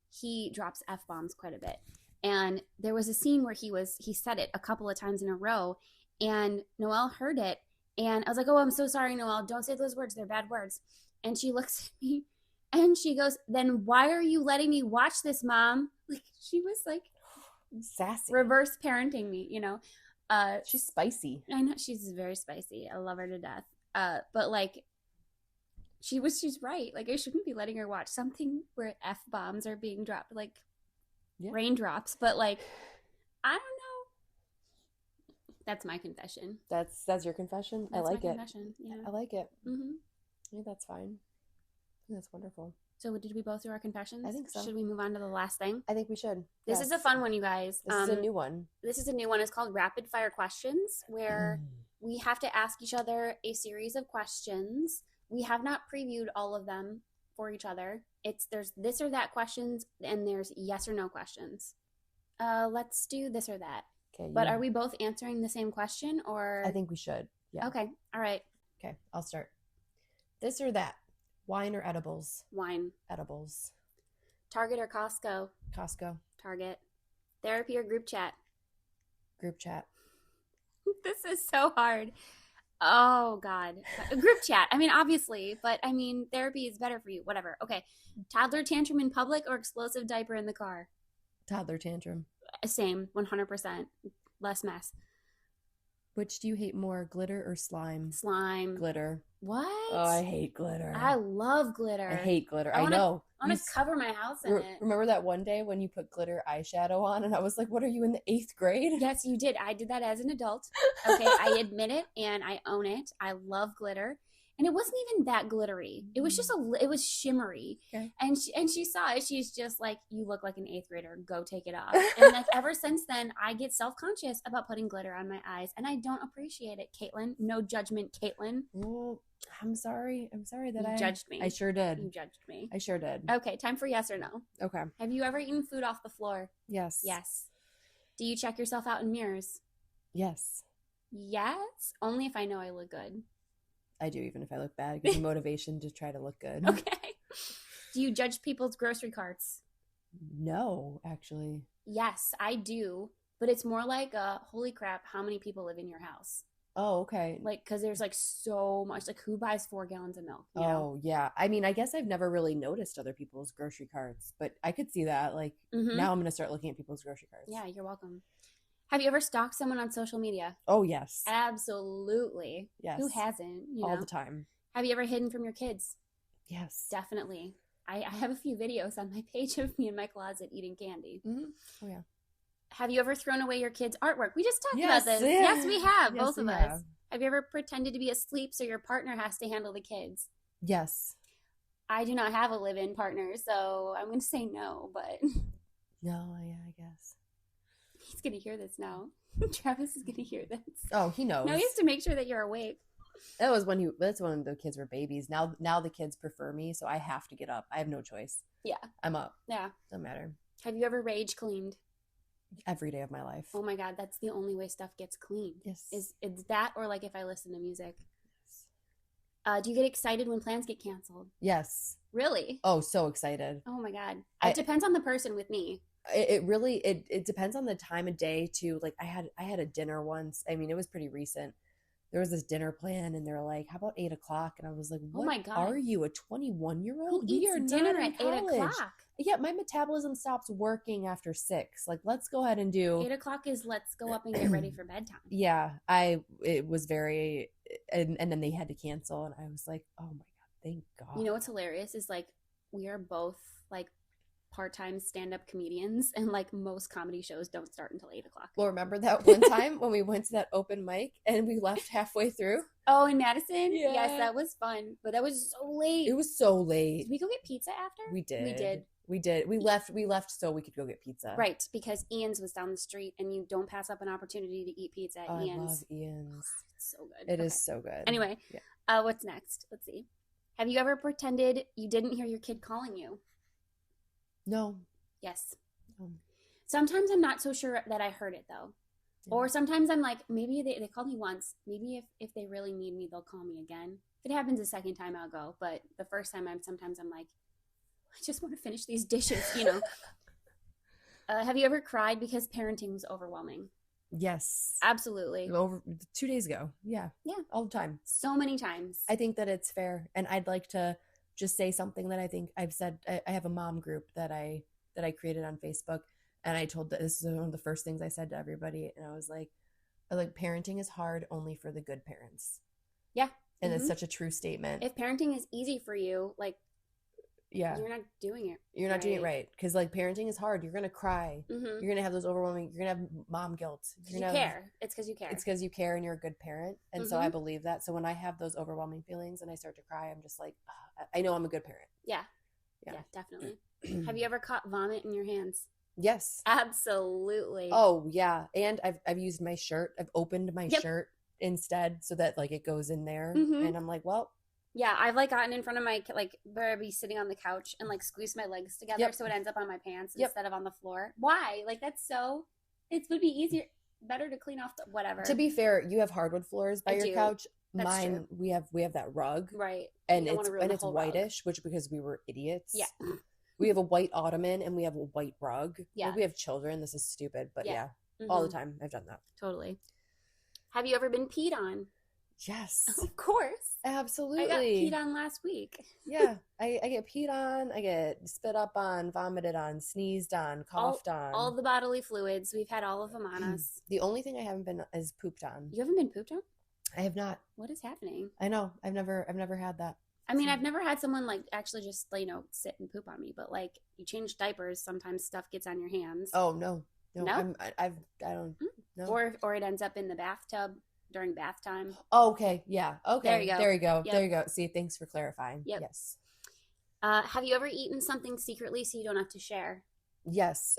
he drops F-bombs quite a bit. And there was a scene where he said it a couple of times in a row, and Noelle heard it, and I was like, oh, I'm so sorry, Noelle, don't say those words, they're bad words. And she looks at me and she goes, then why are you letting me watch this, Mom? Like, she was like sassy, reverse parenting me, you know. She's spicy. I know, she's very spicy. I love her to death. But like, she's right. Like, I shouldn't be letting her watch something where F-bombs are being dropped like raindrops. But like, I don't know. That's my confession. That's your confession? I That's like my it. confession. Yeah. I like it. Mm-hmm. Yeah, that's fine. That's wonderful. So did we both do our confessions? I think so. Should we move on to the last thing? I think we should. This is a fun one, you guys. This is a new one. This is a new one. It's called Rapid Fire Questions, where we have to ask each other a series of questions. We have not previewed all of them for each other. There's this or that questions, and there's yes or no questions. Let's do this or that. Okay. But are we both answering the same question, or? I think we should. Yeah. Okay. All right. Okay. I'll start. This or that. Wine or edibles? Wine. Edibles. Target or Costco? Costco. Target. Therapy or group chat? Group chat. This is so hard. Oh, God. Group chat. I mean, obviously, but I mean, therapy is better for you. Whatever. Okay. Toddler tantrum in public or explosive diaper in the car? Toddler tantrum. Same. 100%. Less mess. Which do you hate more, glitter or slime? Slime. Glitter. What? Oh, I hate glitter. I love glitter. I hate glitter. I know. I want to cover my house in it. Remember that one day when you put glitter eyeshadow on and I was like, what are you in the 8th grade? Yes, you did. I did that as an adult. Okay, I admit it and I own it. I love glitter. And it wasn't even that glittery. It was just it was shimmery. Okay. And she saw it. She's just like, you look like an 8th grader. Go take it off. And like ever since then, I get self-conscious about putting glitter on my eyes. And I don't appreciate it, Caitlin. No judgment, Caitlin. Well, I'm sorry. I'm sorry that You judged me. I sure did. You judged me. I sure did. Okay, time for yes or no. Okay. Have you ever eaten food off the floor? Yes. Yes. Do you check yourself out in mirrors? Yes. Yes. Only if I know I look good. I do, even if I look bad. It gives me motivation to try to look good. Okay. Do you judge people's grocery carts? No, actually. Yes, I do. But it's more like, holy crap, how many people live in your house? Oh, okay. Like, because there's like so much. Like, who buys 4 gallons of milk? You know? Oh, yeah. I mean, I guess I've never really noticed other people's grocery carts, but I could see that. Like, now I'm going to start looking at people's grocery carts. Yeah, you're welcome. Have you ever stalked someone on social media? Oh, yes. Absolutely. Yes. Who hasn't? You know? All the time. Have you ever hidden from your kids? Yes. Definitely. I have a few videos on my page of me in my closet eating candy. Mm-hmm. Oh, yeah. Have you ever thrown away your kids' artwork? We just talked Yes, about this. yeah. Yes, we have. Yes, Both of we us. have. Have you ever pretended to be asleep so your partner has to handle the kids? Yes. I do not have a live-in partner, so I'm going to say no, but No, yeah, I guess. he's going to hear this now. Travis is going to hear this. Oh, he knows. Now he has to make sure that you're awake. That's when the kids were babies. Now the kids prefer me, so I have to get up. I have no choice. Yeah. I'm up. Yeah. No matter. Have you ever rage cleaned? Every day of my life. Oh my God, that's the only way stuff gets clean. Yes. It's that or like if I listen to music. Do you get excited when plans get canceled? Yes. Really? Oh, so excited. Oh my God. It depends on the person with me. It really depends on the time of day too. Like I had a dinner once. I mean, it was pretty recent. There was this dinner plan and they're like, how about 8 o'clock? And I was like, what oh my God. are you, a 21-year-old? Who eats dinner at 8 o'clock? Yeah, my metabolism stops working after 6. Like, let's go ahead and do 8 o'clock is let's go up and get ready for bedtime. Yeah, it was very, and then they had to cancel, and I was like, oh my God, thank God. You know what's hilarious is like we are both like part-time stand-up comedians, and like most comedy shows don't start until 8 o'clock. Well, remember that one time when we went to that open mic and we left halfway through? Oh, in Madison? Yeah. Yes, that was fun, but that was so late. It was so late. Did we go get pizza after? We did. We did. We left so we could go get pizza. Right, because Ian's was down the street, and you don't pass up an opportunity to eat pizza at Ian's. I love Ian's. It's so good. It is so good. Anyway, yeah. What's next? Let's see. Have you ever pretended you didn't hear your kid calling you? No. Yes. No. Sometimes I'm not so sure that I heard it, though. Yeah. Or sometimes I'm like, maybe they called me once. Maybe if they really need me, they'll call me again. If it happens a second time, I'll go. But the first time, sometimes I'm like, I just want to finish these dishes, you know. Have you ever cried because parenting was overwhelming? Yes. Absolutely. Over 2 days ago. Yeah. Yeah. All the time. So many times. I think that it's fair. And I'd like to just say something that I think I've said. I have a mom group that I created on Facebook. And I told that this is one of the first things I said to everybody. And I was like, parenting is hard only for the good parents. Yeah. And it's such a true statement. If parenting is easy for you, like, Yeah. you're not doing it. You're not doing it right. Because like parenting is hard. You're gonna cry. Mm-hmm. You're gonna have those overwhelming. You're gonna have mom guilt. Because you care. It's because you care. It's because you care and you're a good parent. And so I believe that. So when I have those overwhelming feelings and I start to cry, I'm just like, I know I'm a good parent. Yeah. Yeah, definitely. Have you ever caught vomit in your hands? Yes. Absolutely. Oh yeah. And I've used my shirt. I've opened my shirt instead so that like it goes in there. And I'm like, well. Yeah, I've like gotten in front of my like where I'd be sitting on the couch and like squeeze my legs together so it ends up on my pants instead of on the floor. Why? Like that's so. It would be easier, better to clean off the whatever. To be fair, you have hardwood floors by your couch. That's Mine, true. we have that rug, right? And it's whitish, which because we were idiots. Yeah. We have a white ottoman and we have a white rug. Yeah. Like we have children. This is stupid, but yeah, Mm-hmm. all the time I've done that. Totally. Have you ever been peed on? Yes. Of course. Absolutely. I got peed on last week. Yeah. I get peed on. I get spit up on, vomited on, sneezed on, coughed on. All the bodily fluids. We've had all of them on us. The only thing I haven't been is pooped on. You haven't been pooped on? I have not. What is happening? I know. I've never had that. I mean, I've never had someone like actually just, sit and poop on me, but like you change diapers, sometimes stuff gets on your hands. Oh, no. No? I don't know. Or it ends up in the bathtub during bath time. Oh, okay. Yeah. Okay. There you go. There you go. Yep. There you go. See, thanks for clarifying. Yep. Yes. Have you ever eaten something secretly so you don't have to share? Yes.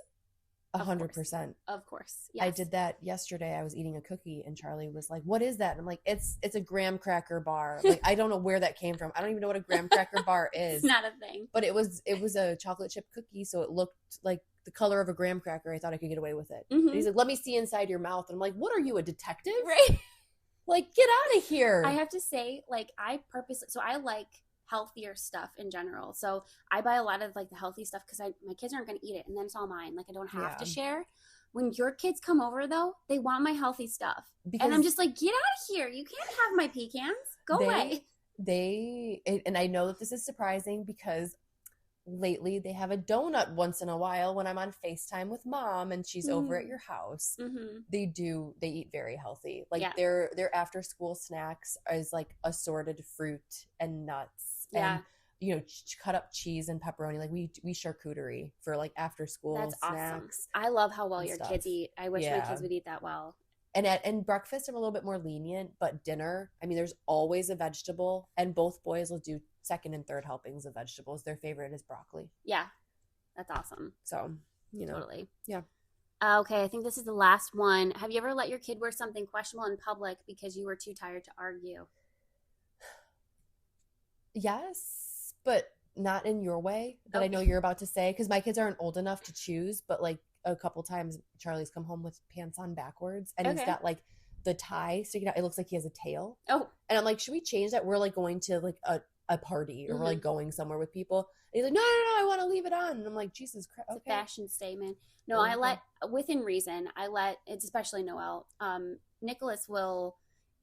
100%. Of course. Yes. I did that yesterday. I was eating a cookie and Charlie was like, "What is that?" And I'm like, it's a graham cracker bar. Like, I don't know where that came from. I don't even know what a graham cracker bar is. It's not a thing. But it was a chocolate chip cookie, so it looked like the color of a graham cracker. I thought I could get away with it. Mm-hmm. And he's like, "Let me see inside your mouth." And I'm like, "What are you, a detective?" Right. Like, get out of here. I have to say, like, I like healthier stuff in general. So I buy a lot of like the healthy stuff because my kids aren't going to eat it and then it's all mine. Like I don't have to share. When your kids come over though, they want my healthy stuff. And I'm just like, get out of here. You can't have my pecans. Go away. And I know that this is surprising because lately they have a donut once in a while when I'm on FaceTime with mom and she's over at your house. Mm-hmm. They eat very healthy. Like their after school snacks is like assorted fruit and nuts and cut up cheese and pepperoni. Like we charcuterie for like after school snacks. Awesome. I love how well your kids eat. I wish my kids would eat that well. And breakfast I'm a little bit more lenient, but dinner, I mean, there's always a vegetable, and both boys will do second and third helpings of vegetables. Their favorite is broccoli. Yeah, that's awesome. So, Totally. Yeah. Okay, I think this is the last one. Have you ever let your kid wear something questionable in public because you were too tired to argue? Yes, but not in your way that I know you're about to say, because my kids aren't old enough to choose, but like a couple times Charlie's come home with pants on backwards and he's got like the tie sticking out. It looks like he has a tail. Oh. And I'm like, should we change that? We're like going to like a party or we're like going somewhere with people. And he's like, no, I want to leave it on. And I'm like, Jesus Christ. It's a fashion statement. No, I let, within reason, it's especially Noel. Nicholas will,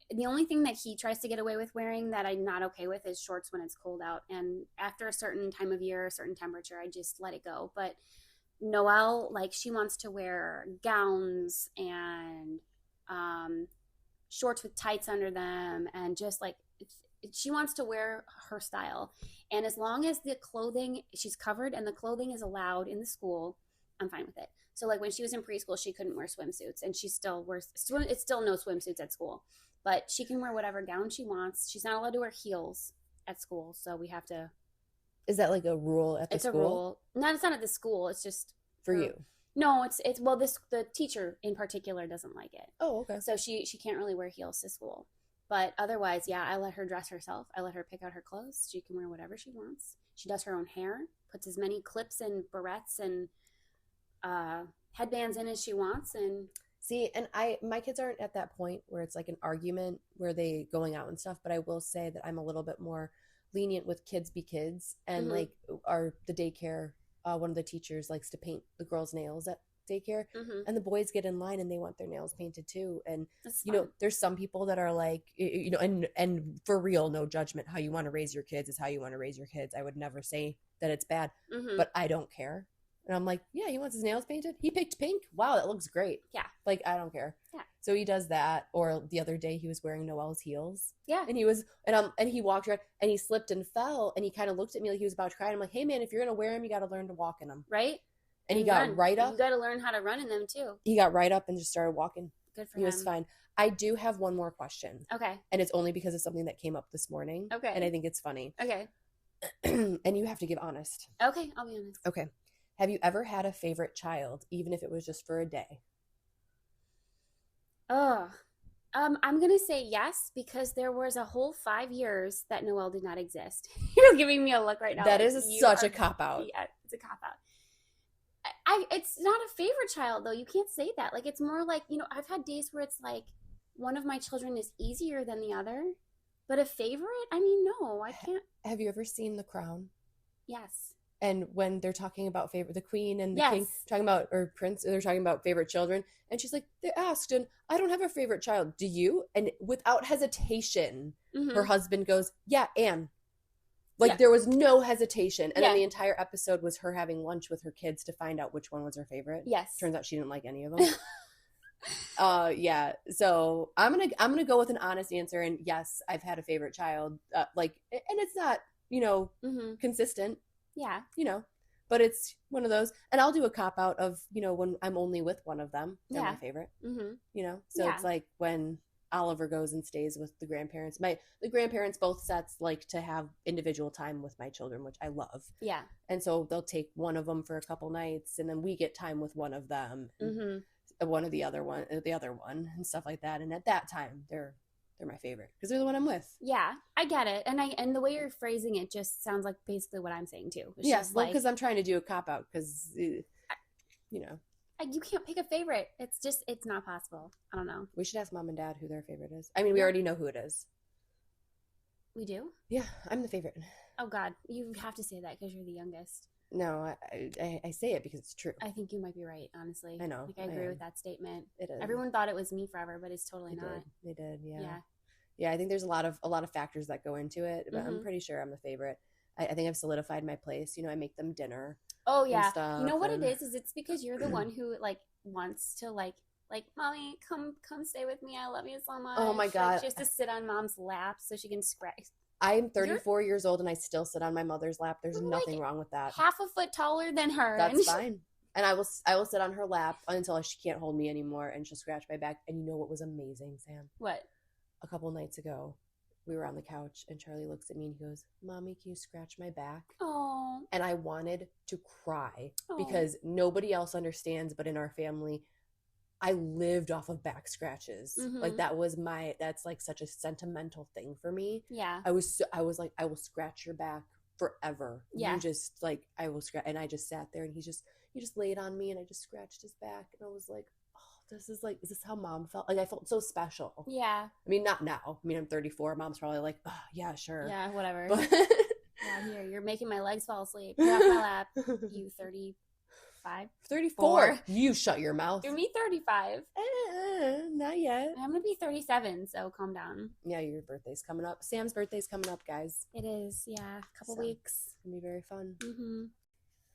the only thing that he tries to get away with wearing that I'm not okay with is shorts when it's cold out. And after a certain time of year, a certain temperature, I just let it go. But Noelle, like, she wants to wear gowns and shorts with tights under them, and just like she wants to wear her style. And as long as the clothing, she's covered and the clothing is allowed in the school, I'm fine with it. So like when she was in preschool, she couldn't wear swimsuits, and she still wears it's still no swimsuits at school, but she can wear whatever gown she wants. She's not allowed to wear heels at school, so we have to. Is that like a rule at the school? It's a rule. No, it's not at the school. It's just for you. No, it's well, the teacher in particular doesn't like it. Oh, okay. So she can't really wear heels to school. But otherwise, yeah, I let her dress herself. I let her pick out her clothes. She can wear whatever she wants. She does her own hair, puts as many clips and barrettes and headbands in as she wants. And see, and my kids aren't at that point where it's like an argument where they going out and stuff. But I will say that I'm a little bit more lenient with kids be kids, and like the daycare. One of the teachers likes to paint the girls' nails at daycare, and the boys get in line and they want their nails painted too. And there's some people that are like, and for real, no judgment. How you want to raise your kids is how you want to raise your kids. I would never say that it's bad, but I don't care. And I'm like, yeah, he wants his nails painted. He picked pink. Wow, that looks great. Yeah. Like, I don't care. Yeah. So he does that. Or the other day he was wearing Noelle's heels. Yeah. And he walked around and he slipped and fell and he kind of looked at me like he was about to cry. And I'm like, hey man, if you're gonna wear them, you got to learn to walk in them. Right. And he got right up. You got to learn how to run in them too. He got right up and just started walking. Good for him. He was fine. I do have one more question. Okay. And it's only because of something that came up this morning. Okay. And I think it's funny. Okay. And you have to give honest. Okay, I'll be honest. Okay. Have you ever had a favorite child, even if it was just for a day? Oh, I'm gonna say yes because there was a whole 5 years that Noelle did not exist. You're giving me a look right now. That is such a cop out. Yeah, it's a cop out. It's not a favorite child though. You can't say that. Like it's more like I've had days where it's like one of my children is easier than the other, but a favorite? I mean, no, I can't. Have you ever seen The Crown? Yes. And when they're talking about the queen and the Yes. king, talking about, or prince, they're talking about favorite children. And she's like, they asked, and I don't have a favorite child. Do you? And without hesitation, her husband goes, yeah, Anne. Like there was no hesitation. And then the entire episode was her having lunch with her kids to find out which one was her favorite. Yes. Turns out she didn't like any of them. Yeah. So I'm gonna go with an honest answer. And yes, I've had a favorite child. And it's not, consistent. Yeah. But it's one of those. And I'll do a cop out of, when I'm only with one of them. They're my favorite. So it's like when Oliver goes and stays with the grandparents. The grandparents, both sets, like to have individual time with my children, which I love. Yeah. And so they'll take one of them for a couple nights, and then we get time with one of them, one of the other one, and stuff like that. And at that time, they're my favorite because they're the one I'm with. Yeah, I get it, and the way you're phrasing it just sounds like basically what I'm saying too. Yes, because I'm trying to do a cop out because you can't pick a favorite. It's not possible. I don't know. We should ask mom and dad who their favorite is. I mean, we already know who it is. We do? Yeah, I'm the favorite. Oh God, you have to say that because you're the youngest. No, I say it because it's true. I think you might be right, honestly. I know. I agree with that statement. It is. Everyone thought it was me forever, but it's totally not. They did, yeah. Yeah. Yeah, I think there's a lot of factors that go into it, but I'm pretty sure I'm the favorite. I think I've solidified my place. I make them dinner. Oh yeah. Stuff, you know what it is it's because you're the one who wants to like mommy, come stay with me. I love you so much. Oh my God. She has to sit on mom's lap so she can scratch. I'm 34 years old and I still sit on my mother's lap. There's nothing wrong with that. Half a foot taller than her. That's fine. And I will sit on her lap until she can't hold me anymore, and she'll scratch my back. And you know what was amazing, Sam? What? A couple nights ago, we were on the couch and Charlie looks at me and he goes, Mommy, can you scratch my back? Oh. And I wanted to cry because nobody else understands, but in our family, I lived off of back scratches. Like that's like such a sentimental thing for me. Yeah. I was like, I will scratch your back forever. Yeah. You just like, I will scratch. And I just sat there and he just laid on me and I just scratched his back. And I was like, oh, is this how mom felt? Like I felt so special. Yeah. I mean, not now. I mean, I'm 34. Mom's probably like, oh, yeah, sure. Yeah, whatever. But yeah, here, you're making my legs fall asleep. Get off my lap. You 35? 34. You shut your mouth. You're me 35. Not yet. I'm going to be 37, so calm down. Yeah, your birthday's coming up. Sam's birthday's coming up, guys. It is, yeah. A couple weeks. It's going to be very fun.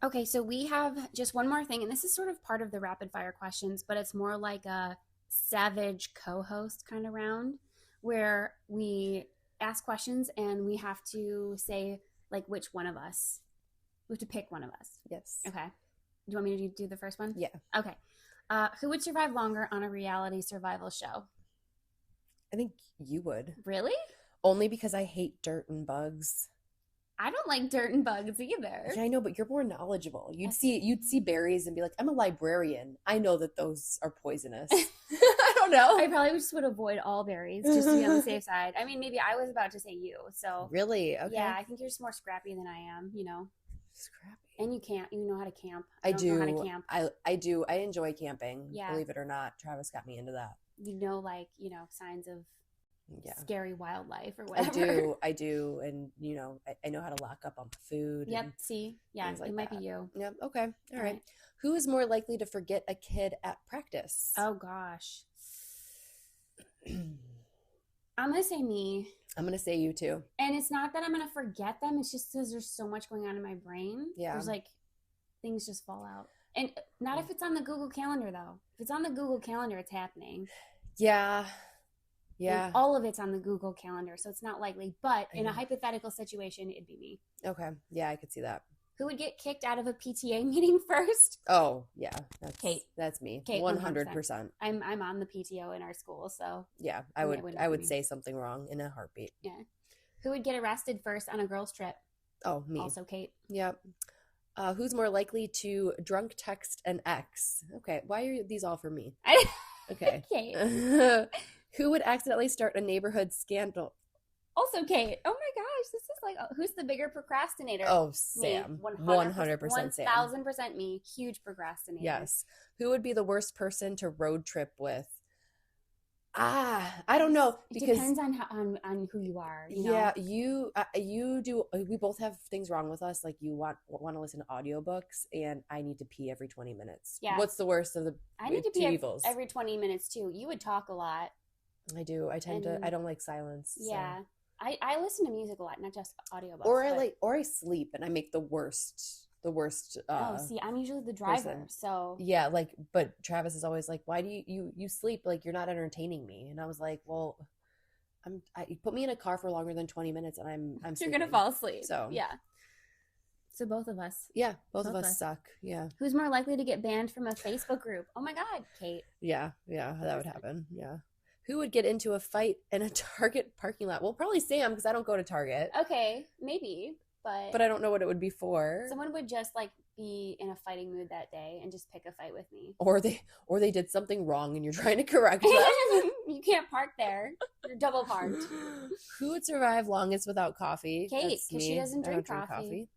Okay, so we have just one more thing, and this is sort of part of the rapid fire questions, but it's more like a savage co-host kind of round where we ask questions and we have to say like which one of us. We have to pick one of us. Yes. Okay. Do you want me to do the first one? Yeah. Okay. Who would survive longer on a reality survival show? I think you would. Really? Only because I hate dirt and bugs. I don't like dirt and bugs either. Yeah, I know, but you're more knowledgeable. You'd see berries and be like, I'm a librarian. I know that those are poisonous. I don't know. I probably just would avoid all berries just to be on the safe side. I mean, maybe I was about to say you. So really? Okay. Yeah, I think you're just more scrappy than I am, Scrappy. And you know how to camp. I do. Know how to camp. I do. I enjoy camping. Yeah. Believe it or not, Travis got me into that. Signs of scary wildlife or whatever. I do. And, I know how to lock up on the food. Yep. See? Yeah, like it might that. be you. Yep. Okay. All right. Who is more likely to forget a kid at practice? Oh, gosh. I'm going to say me. I'm going to say you too. And it's not that I'm going to forget them. It's just because there's so much going on in my brain. Yeah. There's things just fall out. And not if it's on the Google Calendar, though. If it's on the Google Calendar, it's happening. Yeah. And all of it's on the Google Calendar, so it's not likely. But in a hypothetical situation, it'd be me. Okay. Yeah, I could see that. Who would get kicked out of a PTA meeting first? Oh, yeah. Kate. That's me. Kate, 100%. I'm on the PTO in our school, so yeah, I would say something wrong in a heartbeat. Yeah. Who would get arrested first on a girls' trip? Oh, me. Also Kate. Yep. Who's more likely to drunk text an ex? Okay, why are these all for me? Okay. Kate. Who would accidentally start a neighborhood scandal? Also Kate. Oh my gosh, this is like, who's the bigger procrastinator? Oh, Sam. 100% Sam. 1000% me. Huge procrastinator. Yes. Who would be the worst person to road trip with? I don't know, because it depends on who you are. You know? Yeah, you do. We both have things wrong with us. Like you want to listen to audiobooks, and I need to pee every 20 minutes. Yeah. What's the worst of the I need to two pee evils? every 20 minutes too. You would talk a lot. I do. I tend to. I don't like silence. Yeah. So. I listen to music a lot, not just audiobooks. Or I sleep, and I make the worst. See, I'm usually the driver, person. so yeah. But Travis is always like, "Why do you sleep? Like you're not entertaining me." And I was like, "Well, you put me in a car for longer than 20 minutes, and I'm you're sleeping. gonna fall asleep." So yeah. So both of us. Yeah, both of us suck. Yeah. Who's more likely to get banned from a Facebook group? Oh my God, Kate. Yeah, that would happen. Yeah. Who would get into a fight in a Target parking lot? Well, probably Sam, because I don't go to Target. Okay, maybe, but I don't know what it would be for. Someone would just like be in a fighting mood that day and just pick a fight with me. Or they did something wrong and you're trying to correct them. You can't park there. You're double parked. Who would survive longest without coffee? Kate, because she doesn't drink coffee.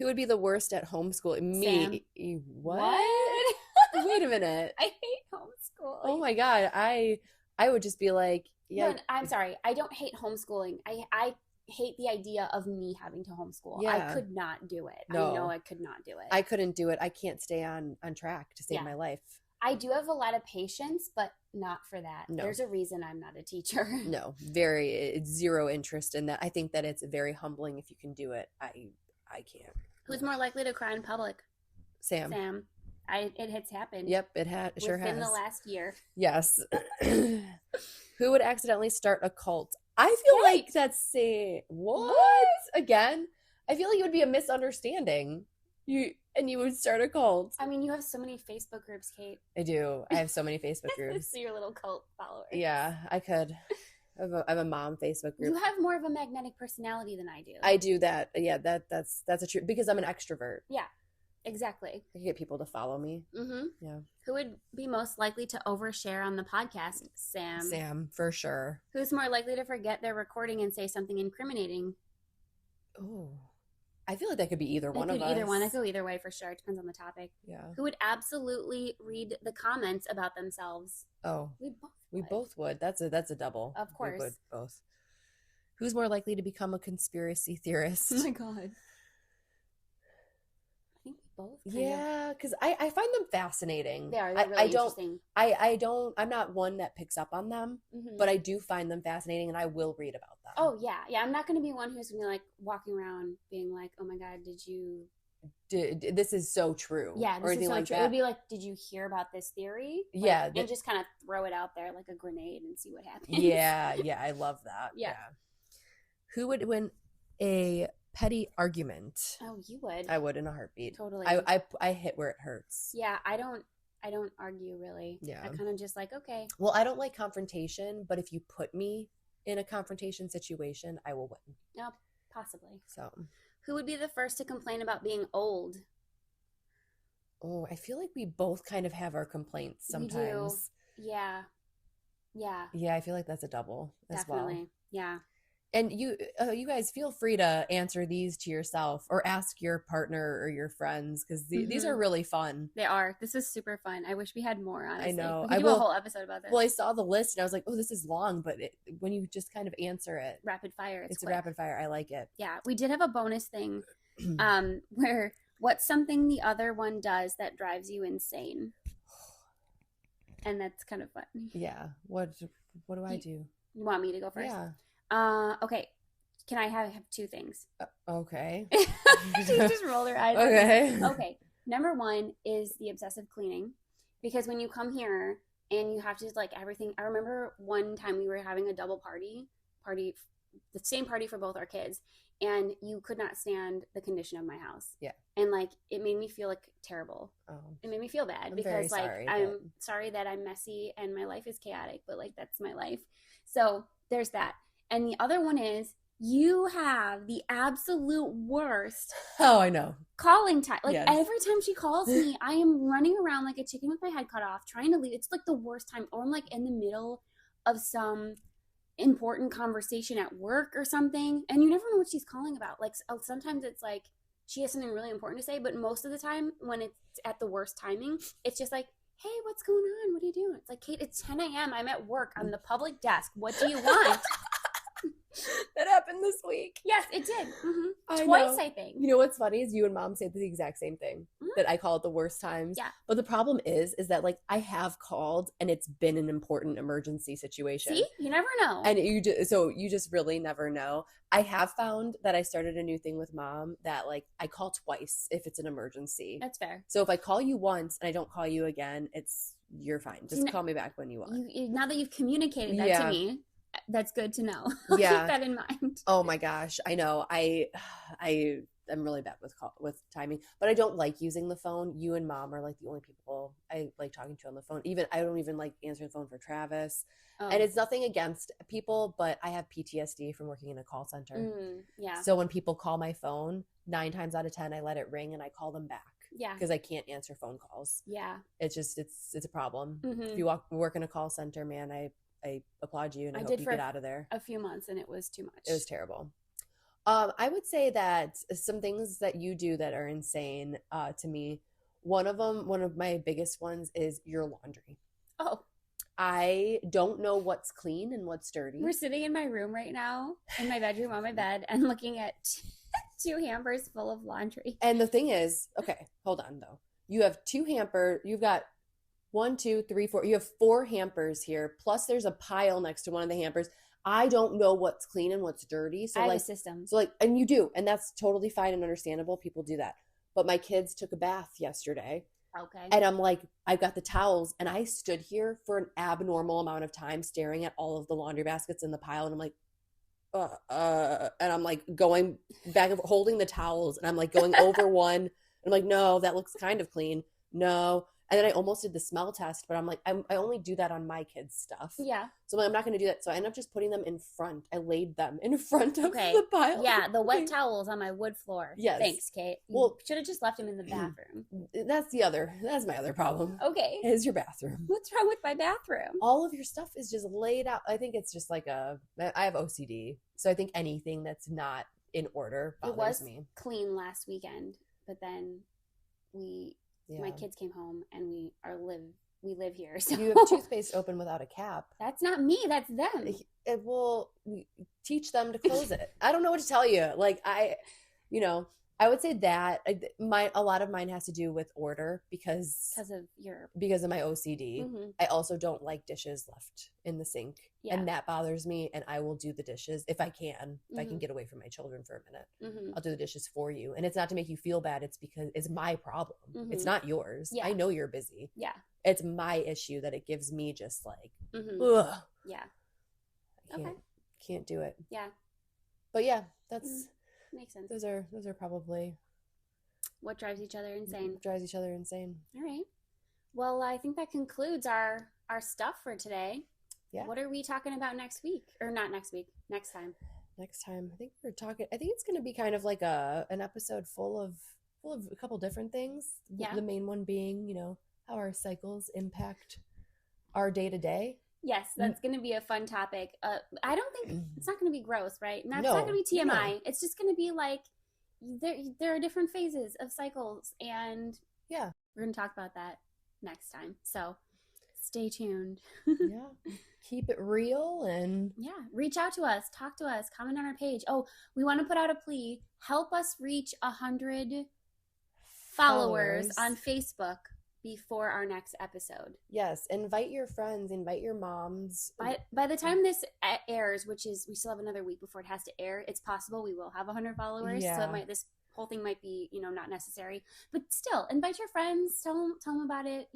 Who would be the worst at homeschooling? Me. Sam. What? Wait a minute. I hate homeschooling. Oh my God. I would just be like, yeah. No, I'm sorry. I don't hate homeschooling. I hate the idea of me having to homeschool. Yeah. I could not do it. No. I know I could not do it. I couldn't do it. I can't stay on track to save my life. I do have a lot of patience, but not for that. No. There's a reason I'm not a teacher. No, zero interest in that. I think that it's very humbling if you can do it. I can't. Who's more likely to cry in public? Sam. It has happened. Yep, it sure has. Within the last year. Yes. Who would accidentally start a cult? I feel like that's saying what? Again? I feel like it would be a misunderstanding. You would start a cult. I mean, you have so many Facebook groups, Kate. I do. I have so many Facebook groups. So your little cult followers. Yeah, I could. I have a mom Facebook group. You have more of a magnetic personality than I do. I do that. Yeah, that's a true, because I'm an extrovert. Yeah, exactly. I can get people to follow me. Mm-hmm. Yeah. Who would be most likely to overshare on the podcast? Sam. Sam, for sure. Who's more likely to forget their recording and say something incriminating? Oh, I feel like that could be either one of us. Either one. I go either way for sure. It depends on the topic. Yeah. Who would absolutely read the comments about themselves? Oh, we both would. That's a double. Of course. We would both. Who's more likely to become a conspiracy theorist? Oh my God. I think we both. Yeah, because I find them fascinating. They are. They're really interesting. I'm not one that picks up on them, but I do find them fascinating, and I will read about them. Oh yeah, yeah. I'm not going to be one who's going to be like walking around being like, "Oh my God, this is so true." Yeah, this is so true. It would be like, "Did you hear about this theory?" Like, yeah, and just kind of throw it out there like a grenade and see what happens. Yeah, I love that. Yeah. Who would win a petty argument? Oh, you would. I would in a heartbeat. Totally. I hit where it hurts. Yeah, I don't argue really. Yeah. I kind of just like, okay. Well, I don't like confrontation, but if you put me in a confrontation situation, I will win. No, possibly. So, who would be the first to complain about being old? Oh, I feel like we both kind of have our complaints sometimes. We do. Yeah. Yeah, I feel like that's a double as well. Definitely. Yeah. And you guys feel free to answer these to yourself or ask your partner or your friends, because these are really fun. They are. This is super fun. I wish we had more, honestly. I know. We could do a whole episode about this. Well, I saw the list and I was like, oh, this is long, but when you just kind of answer it. Rapid fire. It's a rapid fire. I like it. Yeah. We did have a bonus thing where what's something the other one does that drives you insane? And that's kind of fun. Yeah. What do I do? You want me to go first? Yeah. Okay. Can I have two things? Okay. She just rolled her eyes. Okay. Okay. Number one is the obsessive cleaning, because when you come here and you have to like everything. I remember one time we were having a double party, the same party for both our kids, and you could not stand the condition of my house. Yeah. And like it made me feel like terrible. Oh, it made me feel bad I'm because very like sorry, I'm but... sorry that I'm messy and my life is chaotic, but like that's my life. So there's that. And the other one is you have the absolute worst Oh, I know. calling time. Like Yes. every time she calls me, I am running around like a chicken with my head cut off, trying to leave. It's like the worst time. Or I'm like in the middle of some important conversation at work or something, and you never know what she's calling about. Like sometimes it's like she has something really important to say, but most of the time when it's at the worst timing, it's just like, hey, what's going on? What are you doing? It's like, Kate, it's 10 a.m. I'm at work on the public desk. What do you want? That happened this week. Yes, it did. I Twice, know. I think. You know what's funny is you and mom say the exact same thing, Mhm. that I call it the worst times. Yeah. But the problem is that like I have called and it's been an important emergency situation. See, you never know. And you just really never know. I have found that I started a new thing with mom that like I call twice if it's an emergency. That's fair. So if I call you once and I don't call you again, you're fine. Just call me back when you want. Now that you've communicated that to me, that's good to know. I'll Yeah. keep that in mind. Oh my gosh, I know. I'm really bad with timing, but I don't like using the phone. You and mom are like the only people I like talking to on the phone. Even I don't even like answering the phone for Travis. Oh. And it's nothing against people, but I have PTSD from working in a call center. Yeah. So when people call my phone, 9 times out of 10, I let it ring and I call them back. Yeah. Because I can't answer phone calls. Yeah. It's just it's a problem. Mm-hmm. If you work in a call center, man, I applaud you and I hope you get out of there. A few months and it was too much. It was terrible. I would say that some things that you do that are insane to me. One of my biggest ones is your laundry. Oh. I don't know what's clean and what's dirty. We're sitting in my room right now, in my bedroom on my bed, and looking at 2 hampers full of laundry. And the thing is, okay, hold on though. You have 2 hampers. You've got 1, 2, 3, 4. You have 4 hampers here. Plus there's a pile next to one of the hampers. I don't know what's clean and what's dirty. So I have like a system. So like, and you do, and that's totally fine and understandable. People do that. But my kids took a bath yesterday. Okay. And I'm like, I've got the towels, and I stood here for an abnormal amount of time staring at all of the laundry baskets in the pile, and I'm like, and I'm like going back and holding the towels, and I'm like going over one, and I'm like, no, that looks kind of clean. No. And then I almost did the smell test, but I'm like, I only do that on my kids' stuff. Yeah. So I'm like, I'm not going to do that. So I ended up just putting them in front. I laid them in front of Okay. the pile. Yeah, the wet towels on my wood floor. Yes. Thanks, Kate. Well, you should have just left them in the bathroom. That's my other problem. Okay. Is your bathroom. What's wrong with my bathroom? All of your stuff is just laid out. I think it's just like I have OCD. So I think anything that's not in order bothers me. It was clean last weekend, but then my kids came home and we live here. So you have toothpaste open without a cap. That's not me. That's them. It will teach them to close it. I don't know what to tell you. Like I would say that a lot of mine has to do with order because of my OCD. Mm-hmm. I also don't like dishes left in the sink, and that bothers me. And I will do the dishes if I can. If I can get away from my children for a minute, I'll do the dishes for you. And it's not to make you feel bad. It's because it's my problem. It's not yours. Yeah. I know you're busy. Yeah, it's my issue that it gives me just like, ugh. Yeah, I can't do it. Yeah, but yeah, that's. Makes sense. Those are probably what drives each other insane. All right. Well, I think that concludes our stuff for today. Yeah. What are we talking about next week? Or not next week, next time. Next time. I think it's going to be kind of like an episode full of a couple different things. Yeah. The main one being, how our cycles impact our day-to-day. Yes, that's going to be a fun topic. I don't think it's not going to be gross, right? It's not going to be TMI. No. It's just going to be like there are different phases of cycles, and we're going to talk about that next time. So stay tuned. Keep it real and reach out to us, talk to us, comment on our page. Oh, we want to put out a plea. Help us reach 100 followers on Facebook before our next episode. Yes, invite your friends, invite your moms. By the time this airs, which is we still have another week before it has to air, it's possible we will have 100 followers. So this whole thing might be, not necessary. But still, invite your friends, tell them about it,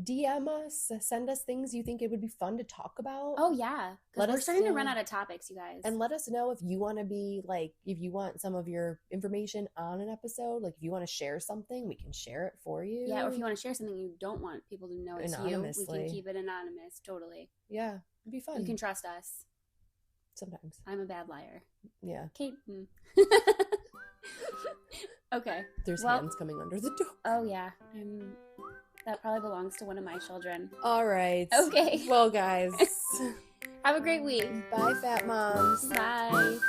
DM us, send us things you think it would be fun to talk about. Oh, yeah. Because we're starting to run out of topics, you guys. And let us know if you want to be like, if you want some of your information on an episode, like if you want to share something, we can share it for you. Yeah, or if you want to share something you don't want people to know it's you, we can keep it anonymous. Totally. Yeah, it'd be fun. You can trust us. Sometimes. I'm a bad liar. Yeah. Kate. Okay. There's hands coming under the door. Oh, yeah. That probably belongs to one of my children. All right. Okay. Well, guys. Have a great week. Bye, fat moms. Bye.